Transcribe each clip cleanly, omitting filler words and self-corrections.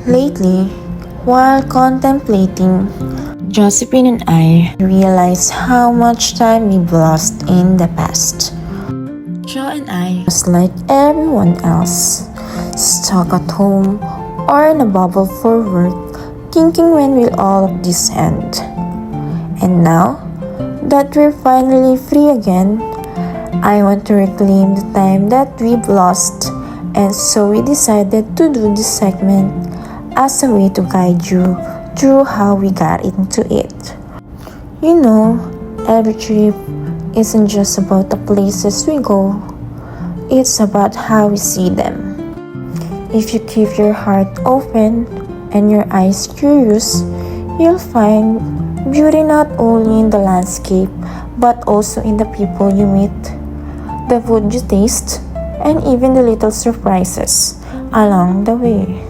Lately, while contemplating, Josephine and I realized how much time we've lost in the past. Jo and I, just like everyone else, stuck at home or in a bubble for work, thinking when will all of this end. And now that we're finally free again, I want to reclaim the time that we've lost, and so we decided to do this segment as a way to guide you through how we got into it. You know, every trip isn't just about the places we go, it's about how we see them. If you keep your heart open and your eyes curious, you'll find beauty not only in the landscape but also in the people you meet, the food you taste, and even the little surprises along the way.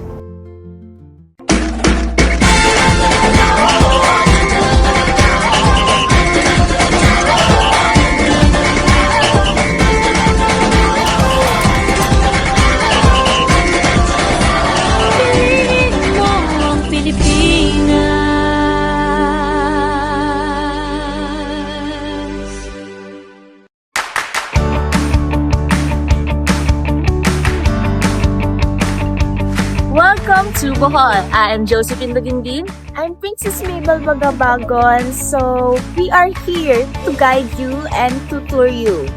Welcome to Bohol. I am Josephine Lagindin. I'm Princess Mabel Magabagon. So, we are here to guide you and to tour you.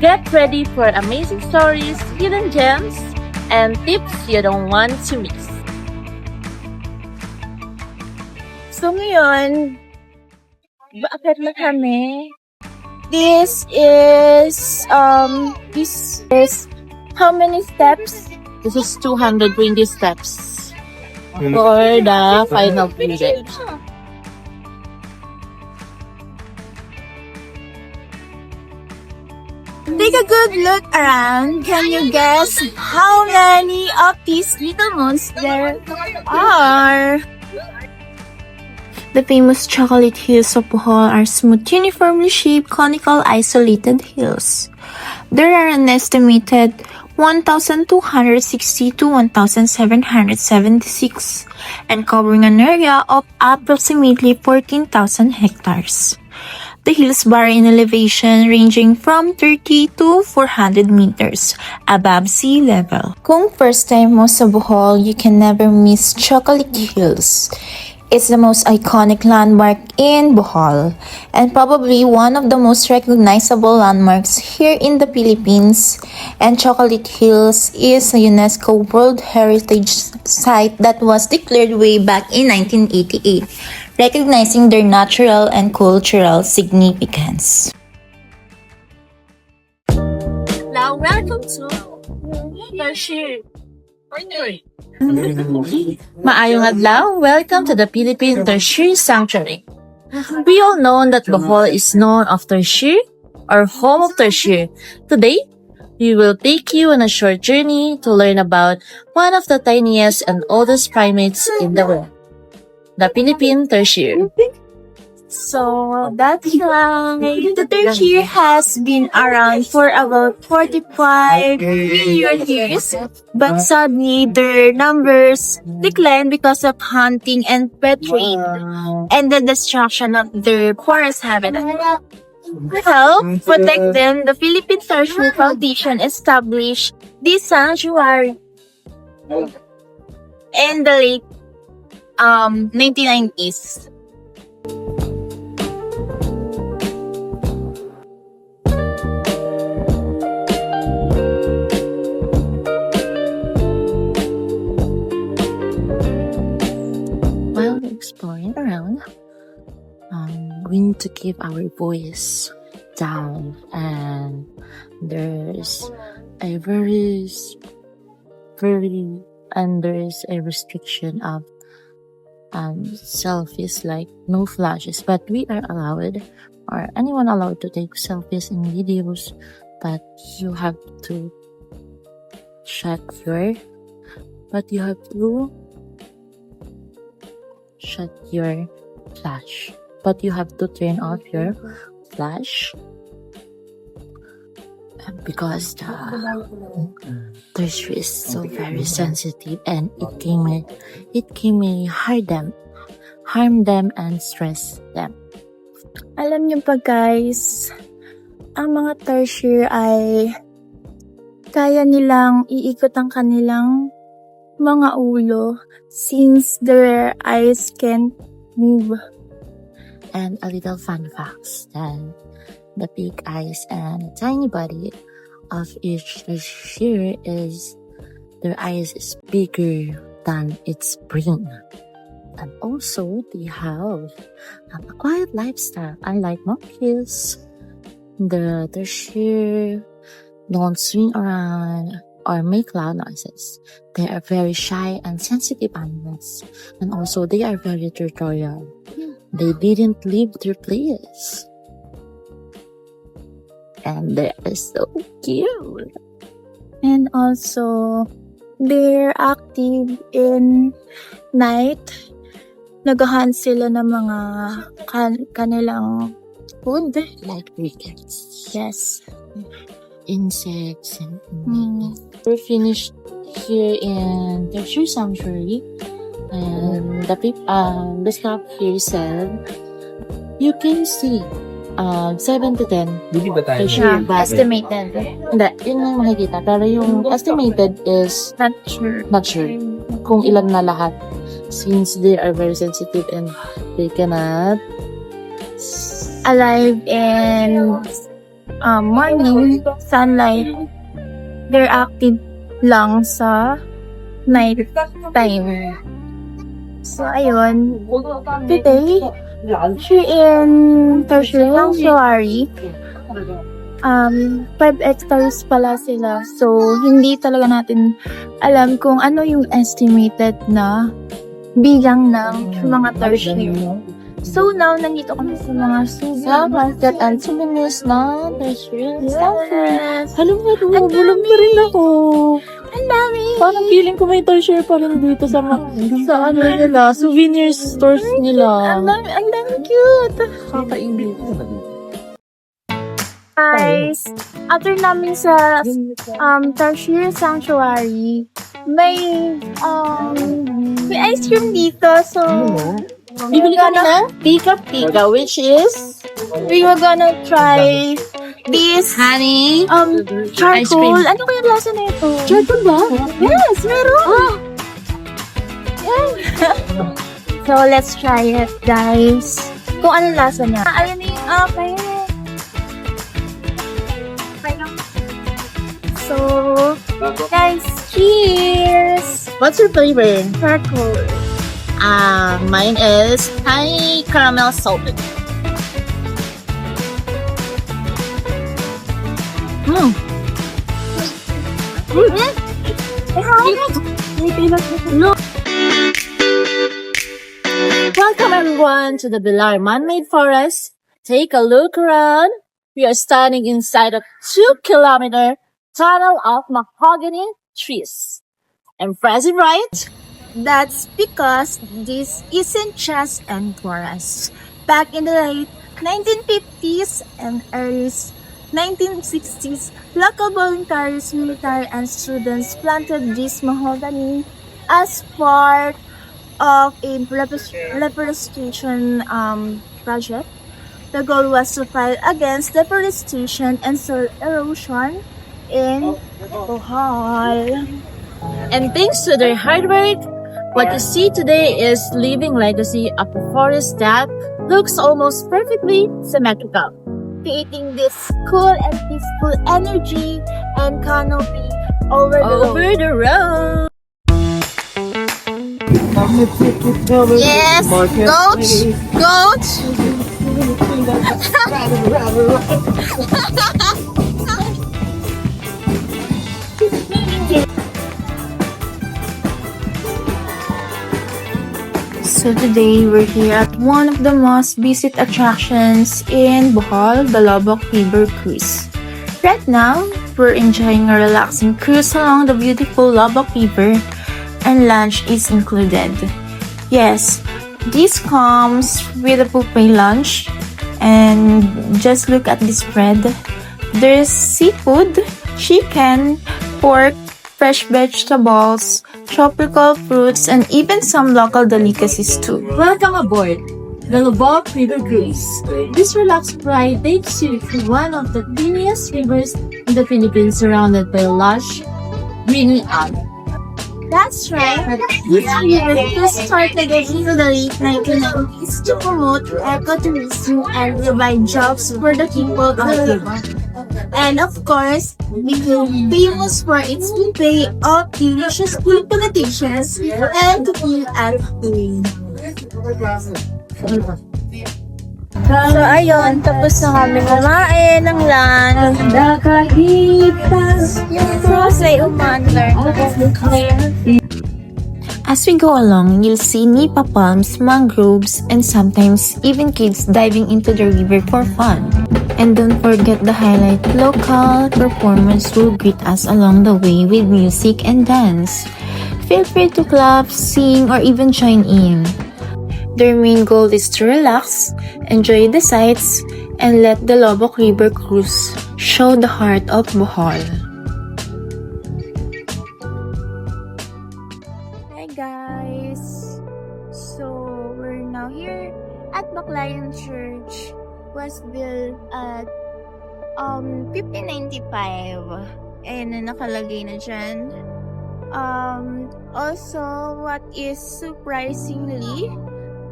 Get ready for amazing stories, hidden gems, and tips you don't want to miss. So, ngayon, bakit na kami? This is how many steps? This is 220 steps for the final project. Take a good look around. Can you guess how many of these little moons there are? The famous chocolate hills of Bohol are smooth, uniformly shaped, conical, isolated hills. There are an estimated 1,260 to 1,776 and covering an area of approximately 14,000 hectares. The hills vary in elevation ranging from 30 to 400 meters above sea level. Kung first time mo sa Bohol, you can never miss Chocolate Hills. It's the most iconic landmark in Bohol and probably one of the most recognizable landmarks here in the Philippines. And Chocolate Hills is a UNESCO World Heritage Site that was declared way back in 1988, recognizing their natural and cultural significance. Now, welcome to Tertiary. Maayong adlaw, welcome to the Philippine Tertiary Sanctuary. We all know that Bohol is known of tertiary or home of tertiary. Today, we will take you on a short journey to learn about one of the tiniest and oldest primates in the world, the Philippine Tertiary. So, that's why the tertiary has been around for about 45 million years. But sadly, their numbers declined because of hunting and pet trade and the destruction of their forest habitat. To help protect them, the Philippine Tertiary Foundation established this sanctuary in the late 1990s. While exploring around, we need to keep our voice down, and there's a there's a restriction of selfies, like no flashes, but we are allowed, or anyone allowed, to take selfies and videos, but you have to shut your flash, but you have to turn off your flash, because the tertiary is so very sensitive and it can harm them and stress them. Alam niyo pa guys, ang mga tertiary ay kaya nilang iikot ang kanilang mga ulo since their eyes can't move. And a little fun facts then the big eyes and tiny body of each tertiary is their eyes is bigger than its brain. And also, they have a quiet lifestyle. Unlike monkeys, the tertiary don't swing around or make loud noises. They are very shy and sensitive animals. And also, they are very territorial. They didn't leave their place. And they are so cute. And also, they're active in night. Naghahunt sila ng mga kanilang food. Like crickets, Yes. insects, and we're finished here in tertiary sanctuary. And the staff here said you can see 7 to 10 tertiary but Estimated. hindi, yun ang makikita. Pero yung estimated is Not sure. not sure kung ilan na lahat since they are very sensitive and they cannot Alive in morning sunlight. They're active lang sa night time. So, ayun. Today, here in tertiary sanctuary, 5 hectares pala sila. So, hindi talaga natin alam kung ano yung estimated na bilang ng mga tertiary. So, now, nandito kami sa mga sa market and souvenirs na tertiary sanctuary. Hello, Ang bulog pa rin ako. Ang dami! Parang feeling ko may tertiary pa rin dito sa ano nila, souvenir stores nila. Ang dami cute! Kakaingit. Guys, after namin sa tertiary sanctuary, may ice cream dito. So, Bibili kami na Pika Pika, which is we were gonna try this honey ice charcoal. cream. Ano kaya lasa na ito? Charcoal ba? Yes, meron! Yan. So, let's try it, guys. Kung anong lasa niya. Ayun na yung okay. So, guys, cheers! What's your flavor? Charcoal. Mine is honey caramel salted. Welcome everyone to the Bilar Man-Made Forest. Take a look around. We are standing inside a 2-kilometer tunnel of mahogany trees. Impressive, right? That's because this isn't just an forest. Back in the late 1950s and early 1960s, local volunteers, military, and students planted this mahogany as part of a reforestation project. The goal was to fight against deforestation and soil erosion in Bohol. And thanks to their hard work, what you see today is living legacy of a forest that looks almost perfectly symmetrical, Creating this cool and peaceful energy and canopy over the road. over the road. Yes, goat. So today we're here at one of the most visited attractions in Bohol, the Lobok River Cruise. Right now, we're enjoying a relaxing cruise along the beautiful Lobok River, and lunch is included. Yes, this comes with a buffet lunch, and just look at this spread. There's seafood, chicken, pork, fresh vegetables, tropical fruits, and even some local delicacies too. Welcome aboard the Lubbock River Cruise. This relaxed ride takes you through one of the cleanest rivers in the Philippines, surrounded by lush, greeny algae. That's right. This river was started in the late 1990s to promote ecotourism and provide jobs for the people of the river. And of course, became famous for its buffet of delicious food plantations and cooking and cooling. So ayun, tapos na kami kumain ng lunch. Yung cross ay umandar. As we go along, you'll see nipa palms, mangroves, and sometimes even kids diving into the river for fun. And don't forget the highlight, local performers will greet us along the way with music and dance. Feel free to clap, sing, or even join in. Their main goal is to relax, enjoy the sights, and let the Lubbock River Cruise show the heart of Bohol. Hi guys! So, we're now here at Baclayan Church. Was built at 1595. Ayan na nakalagay na dyan. Also, what is surprisingly,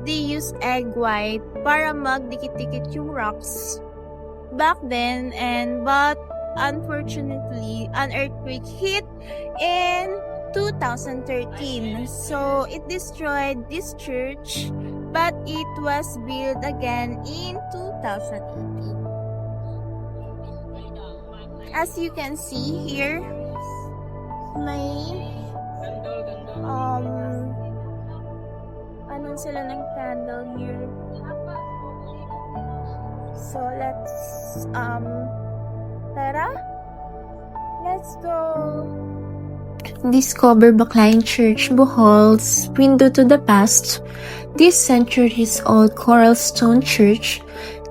they use egg white para magdikit-dikit yung rocks back then, but unfortunately an earthquake hit in 2013, so it destroyed this church, but it was built again in 2018. As you can see here, may anong sila ng candle here. So let's let's go Discover Baclayan Church, Bohol's window to the past. This centuries-old coral stone church,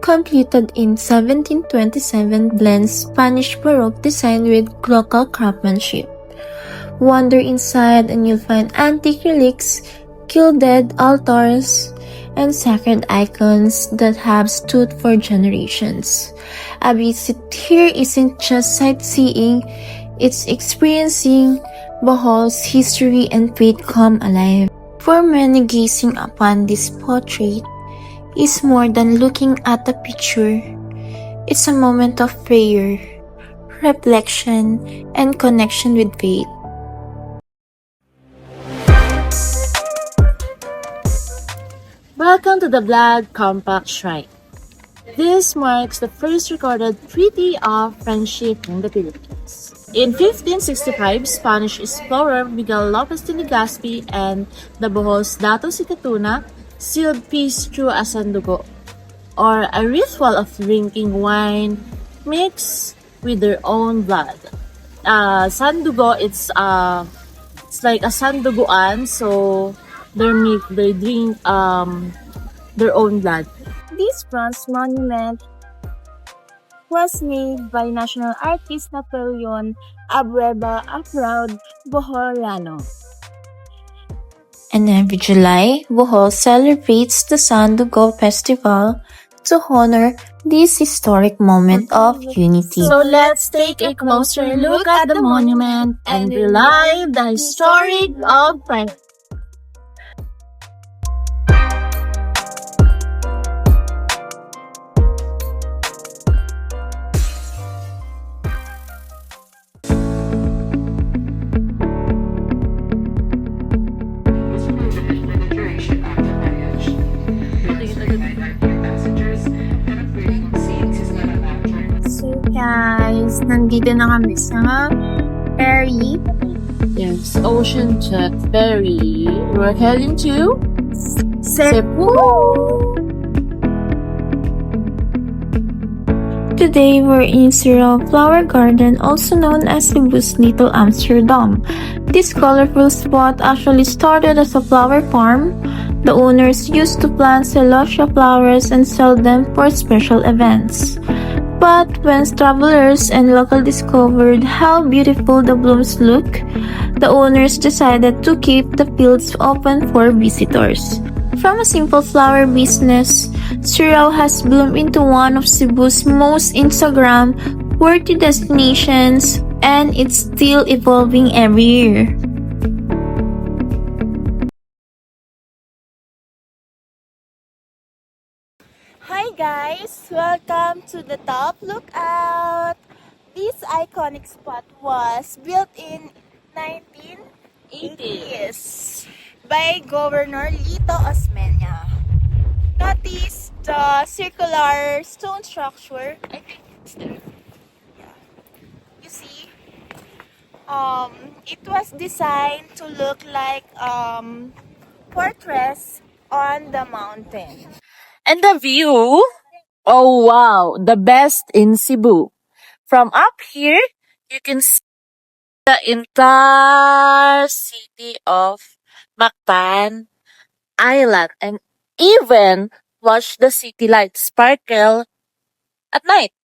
completed in 1727, blends Spanish Baroque design with local craftsmanship. Wander inside and you'll find antique relics, gilded altars, and sacred icons that have stood for generations. A visit here isn't just sightseeing, it's experiencing Bohol's history and faith come alive. For many, gazing upon this portrait is more than looking at a picture. It's a moment of prayer, reflection, and connection with faith. Welcome to the Blood Compact Shrine. This marks the first recorded treaty of friendship in the Philippines. In 1565, Spanish explorer Miguel Lopez de Legazpi and the Bohol's Dato Sikatuna sealed peace through a sandugo, or a ritual of drinking wine mixed with their own blood. Sandugo, it's like a sanduguan, so they drink their own blood. This bronze monument was made by national artist Napoleon Abueva, a proud Boholano. And every July, Bohol celebrates the Sandugo Festival to honor this historic moment of unity. So let's take a closer look at the monument and relive the historic of friendship. Guys, nandito na kami sa ferry. Yes, Ocean Jet Ferry. We're heading to Cebu. Today, we're in Cyril Flower Garden, also known as Cebu's Little Amsterdam. This colorful spot actually started as a flower farm. The owners used to plant celosia flowers and sell them for special events. But when travelers and locals discovered how beautiful the blooms look, the owners decided to keep the fields open for visitors. From a simple flower business, Surao has bloomed into one of Cebu's most Instagram-worthy destinations, and it's still evolving every year. Hi guys! Welcome to the Top Lookout! This iconic spot was built in 1980s by Governor Lito Osmeña. Notice the circular stone structure. I think it's there. Yeah. You see, it was designed to look like fortress on the mountain. And the view? Oh wow, the best in Cebu. From up here, you can see the entire city of Mactan Island and even watch the city lights sparkle at night.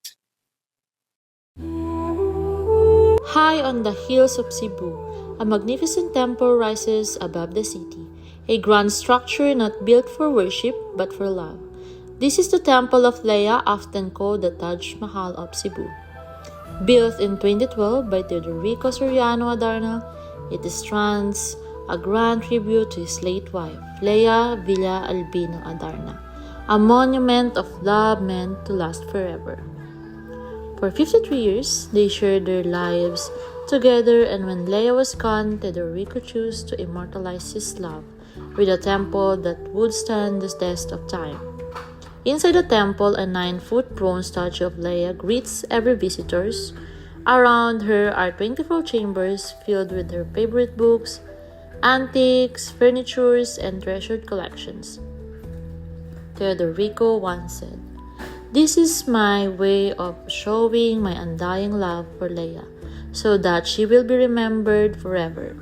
High on the hills of Cebu, a magnificent temple rises above the city, a grand structure not built for worship but for love. This is the Temple of Leia, often called the Taj Mahal of Cebu. Built in 2012 by Teodorico Soriano Adarna, it stands a grand tribute to his late wife, Leia Villa Albino Adarna, a monument of love meant to last forever. For 53 years, they shared their lives together, and when Leia was gone, Teodorico chose to immortalize his love with a temple that would stand the test of time. Inside the temple, a 9-foot bronze statue of Leia greets every visitor. Around her are 24 chambers filled with her favorite books, antiques, furniture, and treasured collections. Teodorico once said, "This is my way of showing my undying love for Leia, so that she will be remembered forever."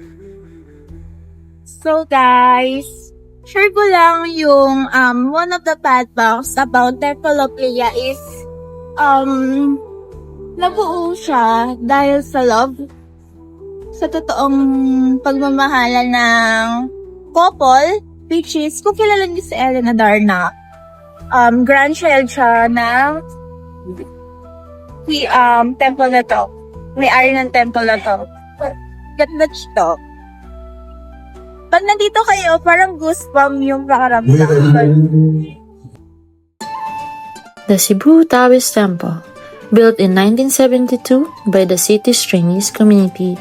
So guys, share ko lang yung one of the bad facts about Temple of Leia is nabuo siya dahil sa love, sa totoong pagmamahalan ng couple, which is, kung kilala niyo si Ellen Adarna, grandchild siya ng temple na to. May-ari ng temple na to. Ganda to. Pag nandito kayo, parang goosebump yung pakaramdam. The Cebu Taoist Temple, built in 1972 by the city's Chinese community,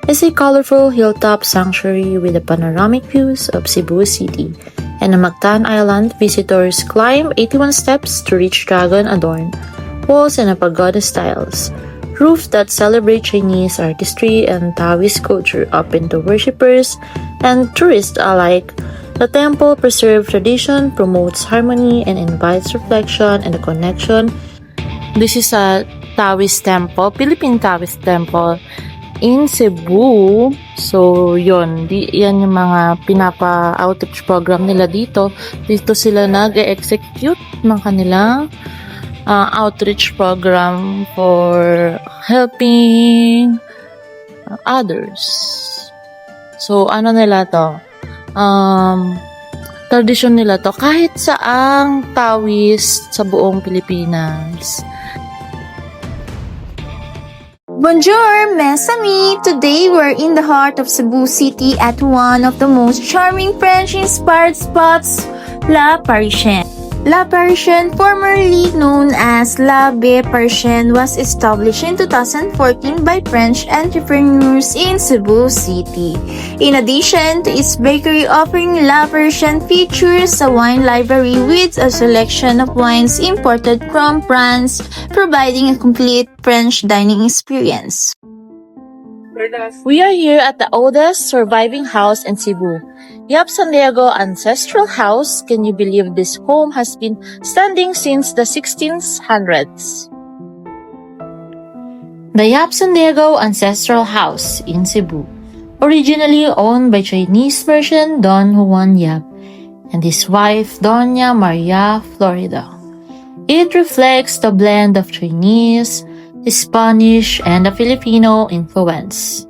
is a colorful hilltop sanctuary with the panoramic views of Cebu City and the Mactan Island. Visitors climb 81 steps to reach dragon-adorned walls and a pagoda styles roof that celebrate Chinese artistry and Taoist culture, open to worshippers and tourists alike. The temple preserves tradition, promotes harmony, and invites reflection and a connection. This is a Taoist temple, Philippine Taoist temple in Cebu. So, yan yung mga pinapa-outreach program nila dito. Dito sila nag-execute ng kanilang outreach program for helping others. So, ano nila to? Tradisyon nila to kahit saang Taoist sa buong Pilipinas. Bonjour, mes amis! Today we're in the heart of Cebu City at one of the most charming French-inspired spots, La Parisienne. La Parisienne, formerly known as La Baie Parisienne, was established in 2014 by French entrepreneurs in Cebu City. In addition to its bakery offering, La Parisienne features a wine library with a selection of wines imported from France, providing a complete French dining experience. We are here at the oldest surviving house in Cebu, Yap San Diego Ancestral House. Can you believe this home has been standing since the 1600s? The Yap San Diego Ancestral House in Cebu, originally owned by Chinese merchant Don Juan Yap and his wife Doña Maria Florida. It reflects the blend of Chinese, Spanish, and the Filipino influence.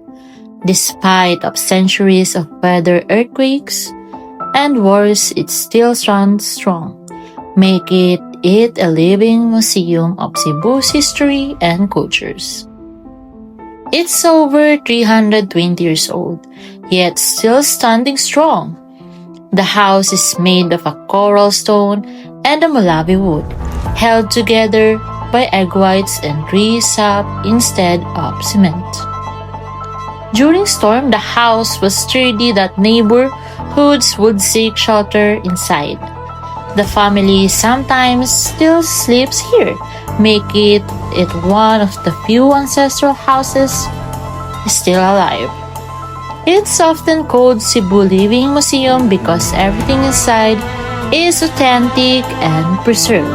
Despite of centuries of weather earthquakes and wars, it still stands strong, making it a living museum of Cebu's history and cultures. It's over 320 years old, yet still standing strong. The house is made of a coral stone and a Malawi wood, held together by egg whites and tree sap instead of cement. During storm, the house was sturdy that neighborhoods would seek shelter inside. The family sometimes still sleeps here, making it one of the few ancestral houses still alive. It's often called Cebu Living Museum because everything inside is authentic and preserved.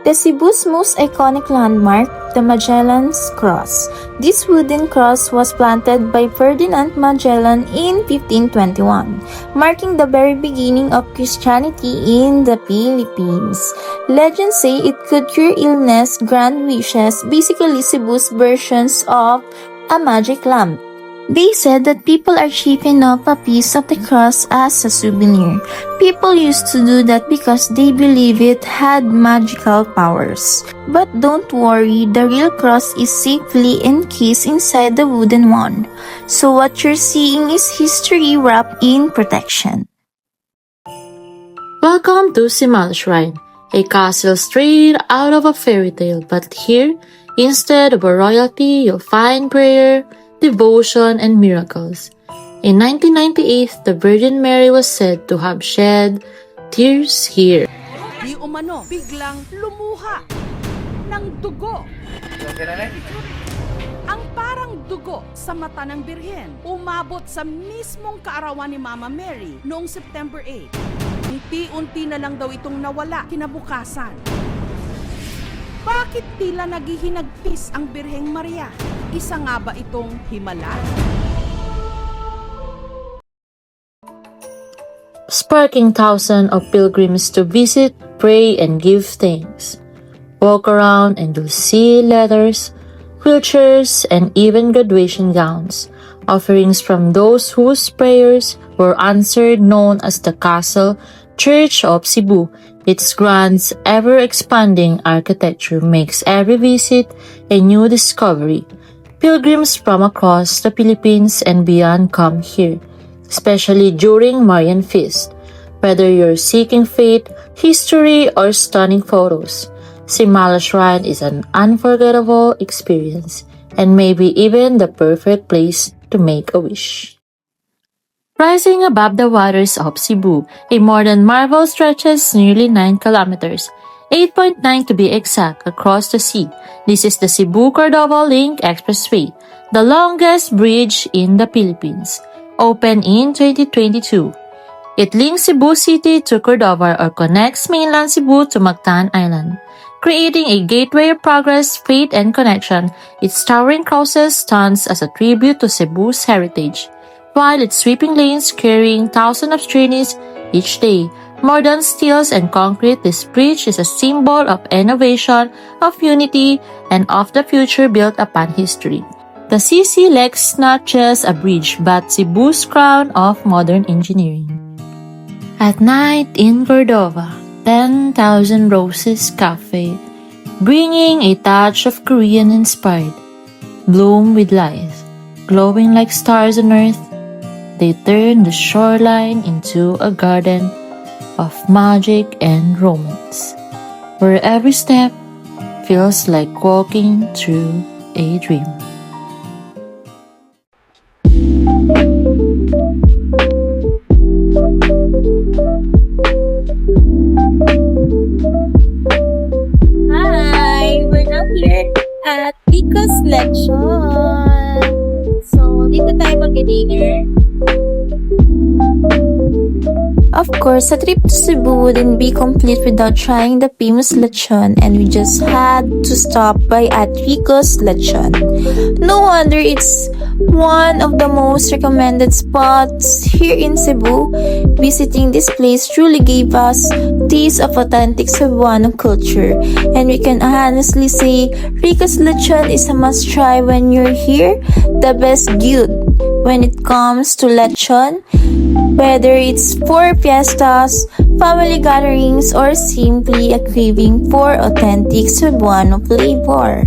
The Cebu's most iconic landmark, the Magellan's Cross. This wooden cross was planted by Ferdinand Magellan in 1521, marking the very beginning of Christianity in the Philippines. Legends say it could cure illness, grant wishes, basically Cebu's versions of a magic lamp. They said that people are chipping off a piece of the cross as a souvenir. People used to do that because they believe it had magical powers. But don't worry, the real cross is safely encased inside the wooden one. So what you're seeing is history wrapped in protection. Welcome to Simal Shrine, a castle straight out of a fairy tale, but here, instead of a royalty, you'll find prayer, devotion, and miracles. In 1998, the Virgin Mary was said to have shed tears here. Di umano, biglang lumuha ng dugo. Ang parang dugo sa mata ng Birhen umabot sa mismong kaarawan ni Mama Mary noong September 8. Unti-unti na lang daw itong nawala kinabukasan. Bakit tila naghihinagpis ang Birheng Maria? Isa nga ba itong himala? Sparking thousands of pilgrims to visit, pray, and give thanks. Walk around and you'll see letters, wheelchairs, and even graduation gowns, offerings from those whose prayers were answered, known as the Castle Church of Cebu. Its grand, ever-expanding architecture makes every visit a new discovery. Pilgrims from across the Philippines and beyond come here, especially during Marian Feast. Whether you're seeking faith, history, or stunning photos, Simala Shrine is an unforgettable experience and maybe even the perfect place to make a wish. Rising above the waters of Cebu, a modern marvel stretches nearly 9 kilometers, 8.9 to be exact, across the sea. This is the Cebu-Cordova Link Expressway, the longest bridge in the Philippines, opened in 2022. It links Cebu City to Cordova or connects mainland Cebu to Mactan Island, creating a gateway of progress, faith, and connection. Its towering crosses stands as a tribute to Cebu's heritage, while its sweeping lanes carrying thousands of journeys each day. Modern steels and concrete, this bridge is a symbol of innovation, of unity, and of the future built upon history. The CC Lex not just a bridge, but Cebu's crown of modern engineering. At night in Cordova, 10,000 Roses Cafe, bringing a touch of Korean-inspired, bloom with light, glowing like stars on earth. They turn the shoreline into a garden of magic and romance, where every step feels like walking through a dream. Hi! We're now here at Pico's Lechon. So, dito tayo mag-dinner. Of course, a trip to Cebu wouldn't be complete without trying the famous lechon, and we just had to stop by at Rico's Lechon. No wonder it's one of the most recommended spots here in Cebu. Visiting this place truly gave us taste of authentic Cebuano culture, and we can honestly say Rico's Lechon is a must try when you're here. The best good when it comes to lechon, whether it's for fiestas, family gatherings, or simply a craving for authentic Cebuano flavor.